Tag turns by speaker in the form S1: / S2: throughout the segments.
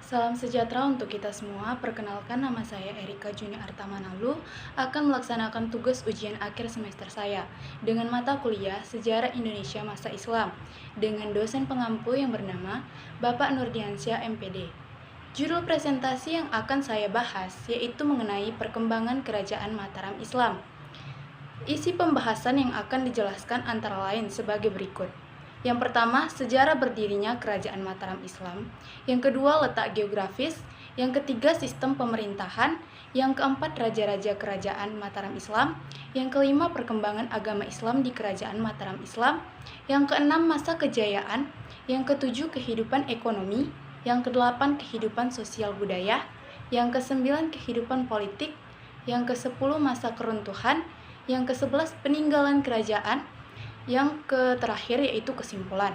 S1: Salam sejahtera untuk kita semua. Perkenalkan, nama saya Erika Juni Artamanalu, akan melaksanakan tugas ujian akhir semester saya dengan mata kuliah Sejarah Indonesia Masa Islam dengan dosen pengampu yang bernama Bapak Nurdiansyah MPD. Judul presentasi yang akan saya bahas yaitu mengenai perkembangan Kerajaan Mataram Islam. Isi pembahasan yang akan dijelaskan antara lain sebagai berikut. Yang pertama, sejarah berdirinya Kerajaan Mataram Islam. Yang kedua, letak geografis. Yang ketiga, sistem pemerintahan. Yang keempat, raja-raja Kerajaan Mataram Islam. Yang kelima, perkembangan agama Islam di Kerajaan Mataram Islam. Yang keenam, masa kejayaan. Yang ketujuh, kehidupan ekonomi. Yang kedelapan, kehidupan sosial budaya. Yang kesembilan, kehidupan politik. Yang kesepuluh, masa keruntuhan. Yang ke-11 peninggalan kerajaan, yang terakhir yaitu kesimpulan.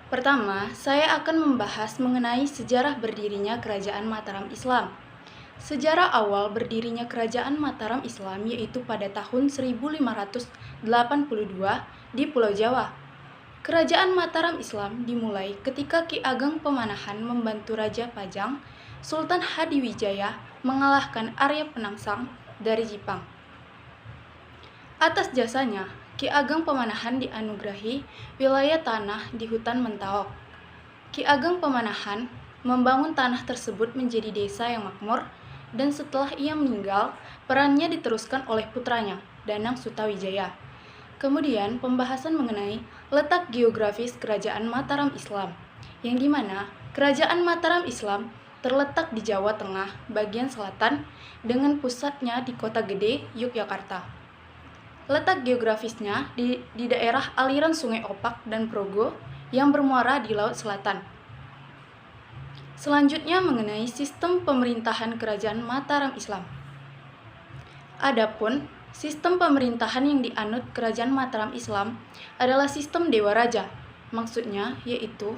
S1: Pertama, saya akan membahas mengenai sejarah berdirinya Kerajaan Mataram Islam. Sejarah awal berdirinya Kerajaan Mataram Islam yaitu pada tahun 1582 di Pulau Jawa. Kerajaan Mataram Islam dimulai ketika Ki Ageng Pemanahan membantu Raja Pajang, Sultan Hadiwijaya mengalahkan Arya Penangsang dari Jepang. Atas jasanya, Ki Ageng Pemanahan dianugerahi wilayah tanah di hutan Mentawai. Ki Ageng Pemanahan membangun tanah tersebut menjadi desa yang makmur, dan setelah ia meninggal, perannya diteruskan oleh putranya, Danang Sutawijaya. Kemudian, pembahasan mengenai letak geografis Kerajaan Mataram Islam, yang dimana Kerajaan Mataram Islam terletak di Jawa Tengah bagian selatan dengan pusatnya di Kota Gede, Yogyakarta. Letak geografisnya di daerah aliran Sungai Opak dan Progo yang bermuara di Laut Selatan. Selanjutnya mengenai sistem pemerintahan Kerajaan Mataram Islam. Adapun sistem pemerintahan yang dianut Kerajaan Mataram Islam adalah sistem Dewa Raja, maksudnya yaitu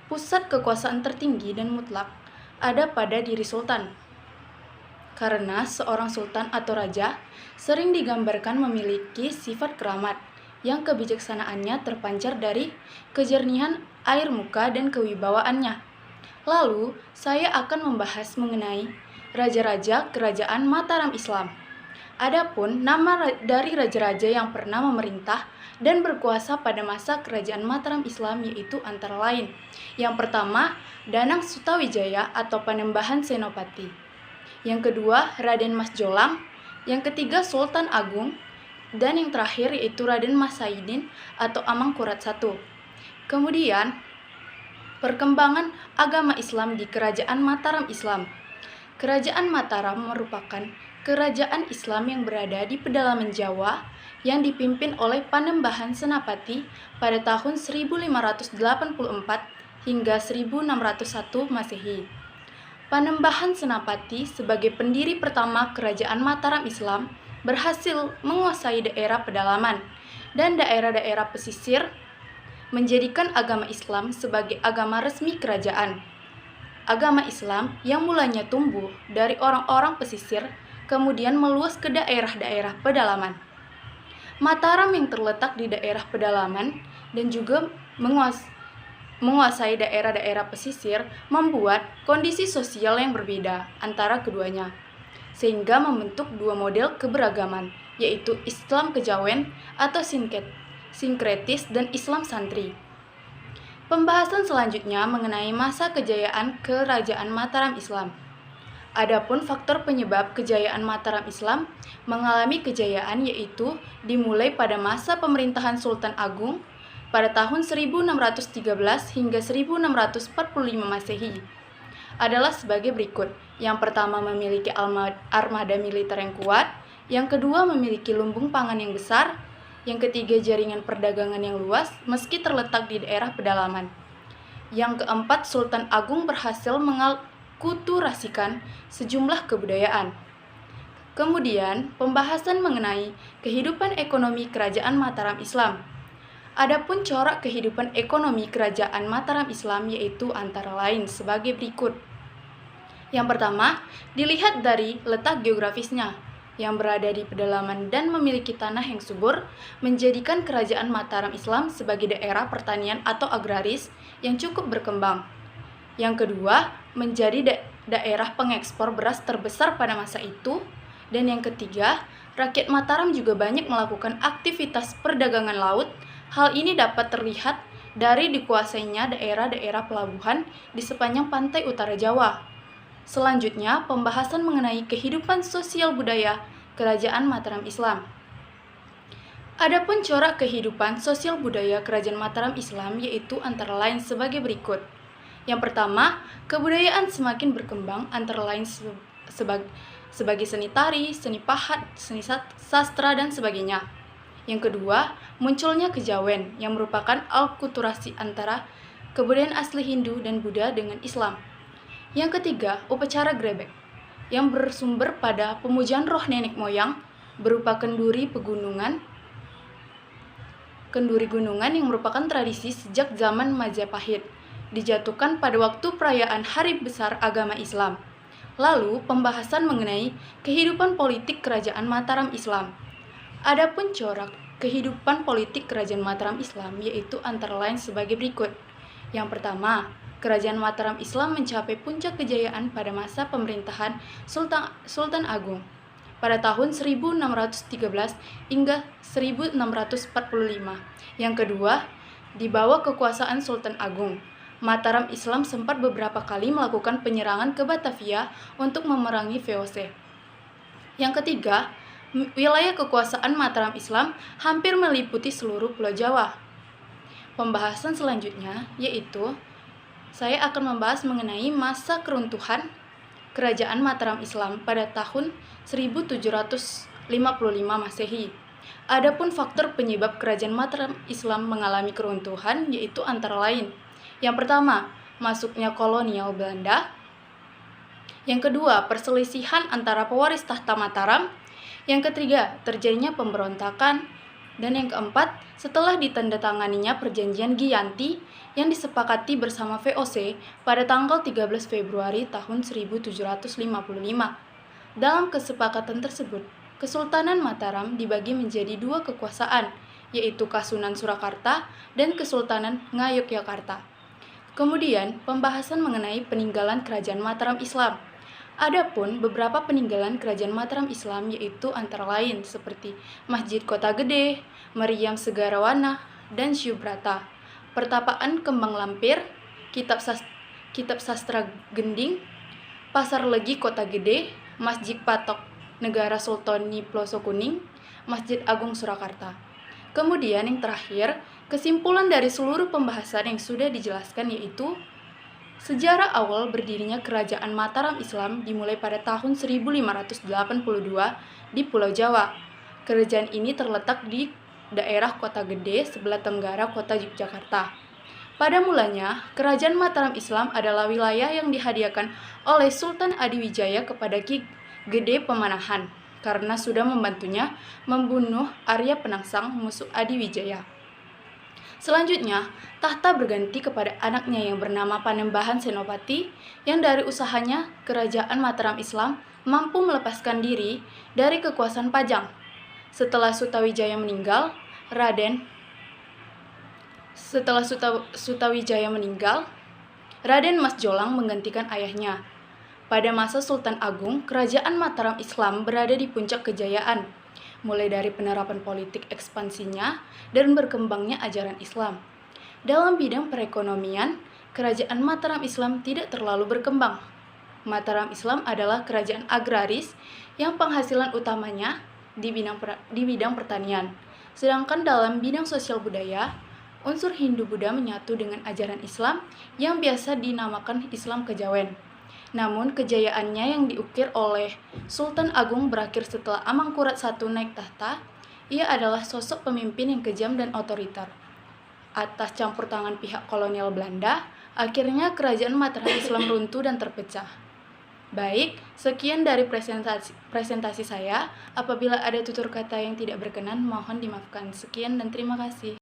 S1: pusat kekuasaan tertinggi dan mutlak ada pada diri sultan. Karena seorang sultan atau raja sering digambarkan memiliki sifat keramat yang kebijaksanaannya terpancar dari kejernihan air muka dan kewibawaannya. Lalu, saya akan membahas mengenai raja-raja Kerajaan Mataram Islam. Adapun nama dari raja-raja yang pernah memerintah dan berkuasa pada masa Kerajaan Mataram Islam yaitu antara lain. Yang pertama, Danang Sutawijaya atau Panembahan Senopati. Yang kedua, Raden Mas Jolang. Yang ketiga, Sultan Agung. Dan yang terakhir yaitu Raden Mas Saidin atau Amangkurat I. Kemudian, perkembangan agama Islam di Kerajaan Mataram Islam. Kerajaan Mataram merupakan kerajaan Islam yang berada di pedalaman Jawa yang dipimpin oleh Panembahan Senapati pada tahun 1584 hingga 1601 Masehi. Panembahan Senapati sebagai pendiri pertama Kerajaan Mataram Islam berhasil menguasai daerah pedalaman dan daerah-daerah pesisir, menjadikan agama Islam sebagai agama resmi kerajaan. Agama Islam yang mulanya tumbuh dari orang-orang pesisir kemudian meluas ke daerah-daerah pedalaman. Mataram yang terletak di daerah pedalaman dan juga menguasai daerah-daerah pesisir membuat kondisi sosial yang berbeda antara keduanya, sehingga membentuk dua model keberagaman, yaitu Islam kejawen atau sinkretis dan Islam santri. Pembahasan selanjutnya mengenai masa kejayaan Kerajaan Mataram Islam. Adapun faktor penyebab kejayaan Mataram Islam mengalami kejayaan yaitu dimulai pada masa pemerintahan Sultan Agung pada tahun 1613 hingga 1645 Masehi adalah sebagai berikut. Yang pertama, memiliki armada militer yang kuat. Yang kedua, memiliki lumbung pangan yang besar. Yang ketiga, jaringan perdagangan yang luas meski terletak di daerah pedalaman. Yang keempat, Sultan Agung berhasil mengakulturasikan sejumlah kebudayaan. Kemudian, pembahasan mengenai kehidupan ekonomi Kerajaan Mataram Islam. Adapun corak kehidupan ekonomi Kerajaan Mataram Islam yaitu antara lain sebagai berikut. Yang pertama, dilihat dari letak geografisnya yang berada di pedalaman dan memiliki tanah yang subur, menjadikan Kerajaan Mataram Islam sebagai daerah pertanian atau agraris yang cukup berkembang. Yang kedua, menjadi daerah pengekspor beras terbesar pada masa itu. Dan yang ketiga, rakyat Mataram juga banyak melakukan aktivitas perdagangan laut. Hal ini dapat terlihat dari dikuasainya daerah-daerah pelabuhan di sepanjang pantai utara Jawa. Selanjutnya, pembahasan mengenai kehidupan sosial budaya Kerajaan Mataram Islam. Adapun corak kehidupan sosial budaya Kerajaan Mataram Islam yaitu antara lain sebagai berikut. Yang pertama, kebudayaan semakin berkembang antara lain sebagai seni tari, seni pahat, seni sastra, dan sebagainya. Yang kedua, munculnya kejawen yang merupakan alkulturasi antara kebudayaan asli Hindu dan Buddha dengan Islam. Yang ketiga, upacara grebek yang bersumber pada pemujaan roh nenek moyang berupa kenduri gunungan yang merupakan tradisi sejak zaman Majapahit, dijatuhkan pada waktu perayaan Hari Besar Agama Islam. Lalu, pembahasan mengenai kehidupan politik Kerajaan Mataram Islam. Adapun corak kehidupan politik Kerajaan Mataram Islam yaitu antara lain sebagai berikut. Yang pertama, Kerajaan Mataram Islam mencapai puncak kejayaan pada masa pemerintahan Sultan Agung pada tahun 1613 hingga 1645. Yang kedua, di bawah kekuasaan Sultan Agung, Mataram Islam sempat beberapa kali melakukan penyerangan ke Batavia untuk memerangi VOC. Yang ketiga, wilayah kekuasaan Mataram Islam hampir meliputi seluruh Pulau Jawa. Pembahasan selanjutnya yaitu saya akan membahas mengenai masa keruntuhan Kerajaan Mataram Islam pada tahun 1755 Masehi. Adapun faktor penyebab Kerajaan Mataram Islam mengalami keruntuhan yaitu antara lain. Yang pertama, masuknya kolonial Belanda. Yang kedua, perselisihan antara pewaris tahta Mataram. Yang ketiga, terjadinya pemberontakan. Dan yang keempat, setelah ditandatanganinya perjanjian Giyanti yang disepakati bersama VOC pada tanggal 13 Februari tahun 1755. Dalam kesepakatan tersebut, Kesultanan Mataram dibagi menjadi dua kekuasaan, yaitu Kasunan Surakarta dan Kesultanan Ngayogyakarta. Kemudian, pembahasan mengenai peninggalan Kerajaan Mataram Islam. Adapun beberapa peninggalan Kerajaan Mataram Islam yaitu antara lain seperti Masjid Kota Gede, Meriam Segarawana, dan Syubrata, Pertapaan Kembang Lampir, Kitab Sastra Gending, Pasar Legi Kota Gede, Masjid Patok Negara Sultani Ploso Kuning, Masjid Agung Surakarta. Kemudian yang terakhir, kesimpulan dari seluruh pembahasan yang sudah dijelaskan yaitu sejarah awal berdirinya Kerajaan Mataram Islam dimulai pada tahun 1582 di Pulau Jawa. Kerajaan ini terletak di daerah Kota Gede sebelah tenggara kota Yogyakarta. Pada mulanya, Kerajaan Mataram Islam adalah wilayah yang dihadiahkan oleh Sultan Adiwijaya kepada Ki Gede Pemanahan karena sudah membantunya membunuh Arya Penangsang, musuh Adiwijaya. Selanjutnya, tahta berganti kepada anaknya yang bernama Panembahan Senopati yang dari usahanya Kerajaan Mataram Islam mampu melepaskan diri dari kekuasaan Pajang. Setelah Sutawijaya meninggal, Raden Mas Jolang menggantikan ayahnya. Pada masa Sultan Agung, Kerajaan Mataram Islam berada di puncak kejayaan, mulai dari penerapan politik ekspansinya dan berkembangnya ajaran Islam. Dalam bidang perekonomian, Kerajaan Mataram Islam tidak terlalu berkembang. Mataram Islam adalah kerajaan agraris yang penghasilan utamanya di bidang pertanian. Sedangkan dalam bidang sosial budaya, unsur Hindu-Buddha menyatu dengan ajaran Islam yang biasa dinamakan Islam Kejawen. Namun kejayaannya yang diukir oleh Sultan Agung berakhir setelah Amangkurat I naik tahta. Ia adalah sosok pemimpin yang kejam dan otoriter. Atas campur tangan pihak kolonial Belanda, akhirnya Kerajaan Mataram Islam runtuh dan terpecah. Baik, sekian dari presentasi saya. Apabila ada tutur kata yang tidak berkenan, mohon dimaafkan. Sekian dan terima kasih.